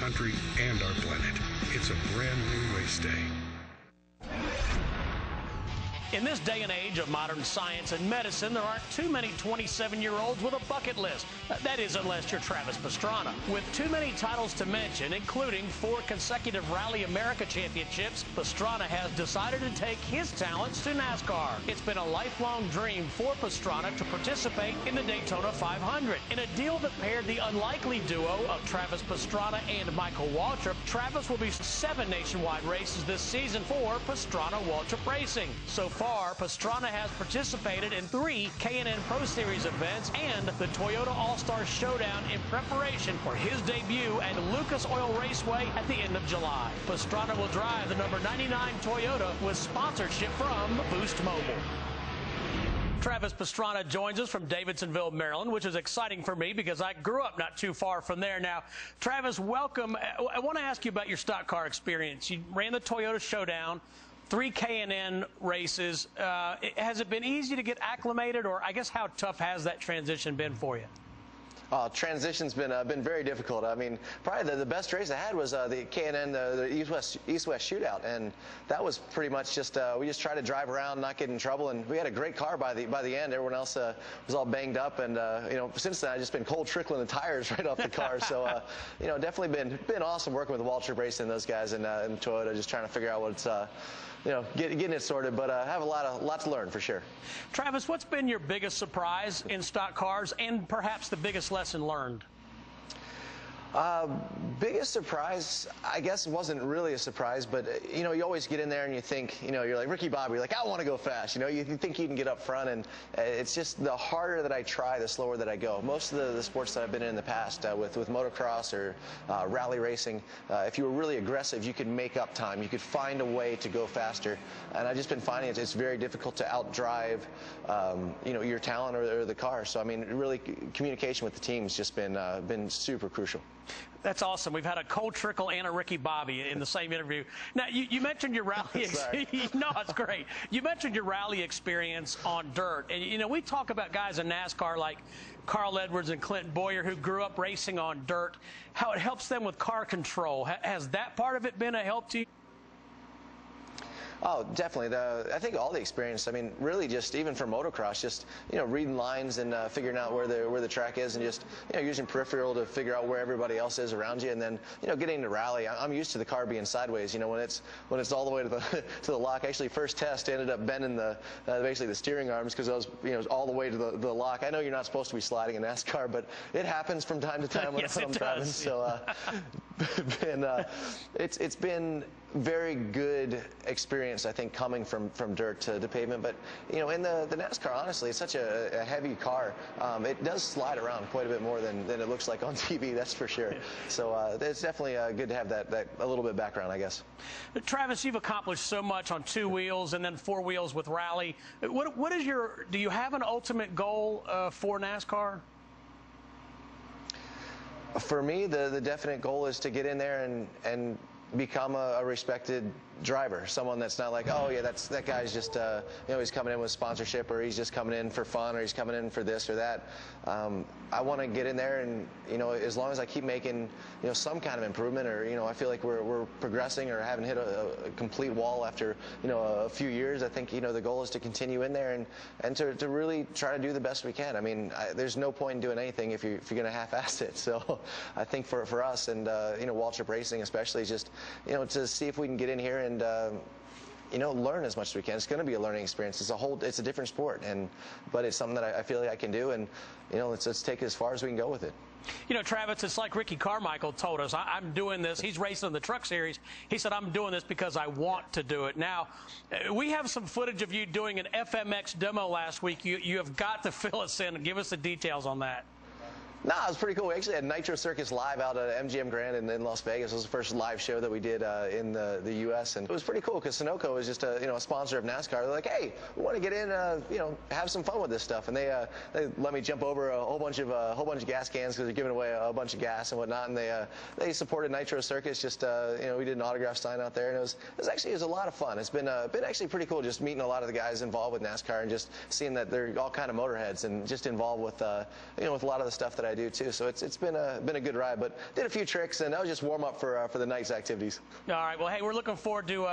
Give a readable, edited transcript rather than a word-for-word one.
country and our planet. It's a brand new race day. In this day and age of modern science and medicine, there aren't too many 27-year-olds with a bucket list. That is, unless you're Travis Pastrana. With too many titles to mention, including 4 consecutive Rally America championships, Pastrana has decided to take his talents to NASCAR. It's been a lifelong dream for Pastrana to participate in the Daytona 500. In a deal that paired the unlikely duo of Travis Pastrana and Michael Waltrip, Travis will be 7 nationwide races this season for Pastrana Waltrip Racing. So far, Pastrana has participated in 3 K&N Pro Series events and the Toyota All-Star Showdown in preparation for his debut at Lucas Oil Raceway at the end of July. Pastrana will drive the number 99 Toyota with sponsorship from Boost Mobile. Travis Pastrana joins us from Davidsonville, Maryland, which is exciting for me because I grew up not too far from there. Now, Travis, welcome. I want to ask you about your stock car experience. You ran the Toyota Showdown, 3 K&N races. Has it been easy to get acclimated, or I guess how tough has that transition been for you? Transition's been very difficult. I mean, probably the best race I had was the K&N, the East-West Shootout, and that was pretty much just we just tried to drive around, not get in trouble, and we had a great car by the end. Everyone else was all banged up, and you know, since then I've just been cold trickling the tires right off the car. So you know, definitely been awesome working with Waltrip Racing and those guys and Toyota, just trying to figure out what it's you know, getting it sorted, but I have a lot to learn for sure. Travis, what's been your biggest surprise in stock cars and perhaps the biggest lesson learned? Biggest surprise, I guess, wasn't really a surprise, but you know, you always get in there and you think, you know, you're like Ricky Bobby, like, I want to go fast. You know, you think you can get up front, and it's just the harder that I try, the slower that I go. Most of the sports that I've been in the past, with motocross or rally racing, if you were really aggressive, you could make up time. You could find a way to go faster, and I've just been finding it's very difficult to outdrive, you know, your talent or the car. So I mean, really, communication with the team has just been super crucial. That's awesome. We've had a cold trickle and a Ricky Bobby in the same interview. Now, you mentioned your rally. No, it's great. You mentioned your rally experience on dirt. And, you know, we talk about guys in NASCAR like Carl Edwards and Clinton Boyer who grew up racing on dirt, how it helps them with car control. Has that part of it been a help to you? Oh, definitely. I think all the experience. I mean, really, just even for motocross, just you know, reading lines and figuring out where the track is, and just you know, using peripheral to figure out where everybody else is around you, and then you know, getting to rally. I'm used to the car being sideways. You know, when it's all the way to the to the lock. Actually, first test ended up bending basically the steering arms because I was all the way to the lock. I know you're not supposed to be sliding in NASCAR, but it happens from time to time when yes, I'm driving. So it's been very good experience, I think, coming from dirt to pavement. But you know, in the NASCAR, honestly, it's such a heavy car. It does slide around quite a bit more than it looks like on TV, that's for sure. So it's definitely good to have that a little bit of background, I guess. Travis, you've accomplished so much on 2 wheels and then 4 wheels with rally. What is do you have an ultimate goal for NASCAR? For me, the definite goal is to get in there and become a respected driver, someone that's not like, oh yeah, that guy's just you know, he's coming in with sponsorship, or he's just coming in for fun, or he's coming in for this or that. I want to get in there, and you know, as long as I keep making you know, some kind of improvement, or you know, I feel like we're progressing or haven't hit a complete wall after you know, a few years, I think you know, the goal is to continue in there and to really try to do the best we can. I mean, there's no point in doing anything if you're going to half-ass it. So I think for us and you know, Waltrip Racing especially, is just you know, to see if we can get in here and you know, learn as much as we can. It's going to be a learning experience. It's a different sport, but it's something that I feel like I can do, and you know, let's take it as far as we can go with it. You know, Travis, it's like Ricky Carmichael told us, I'm doing this. He's racing in the truck series. He said, I'm doing this because I want to do it. Now, we have some footage of you doing an FMX demo last week. You have got to fill us in and give us the details on that. No, it was pretty cool. We actually had Nitro Circus live out at MGM Grand in Las Vegas. It was the first live show that we did in the U.S. And it was pretty cool because Sunoco is just a sponsor of NASCAR. They're like, hey, we want to get in, you know, have some fun with this stuff. And they let me jump over a whole bunch of gas cans because they're giving away a bunch of gas and whatnot. And they supported Nitro Circus. Just you know, we did an autograph sign out there, and it was a lot of fun. It's been actually pretty cool just meeting a lot of the guys involved with NASCAR and just seeing that they're all kind of motorheads and just involved with you know, with a lot of the stuff that I I do too. So it's been a good ride, but did a few tricks, and that was just warm up for the night's activities. All right. Well, hey, we're looking forward to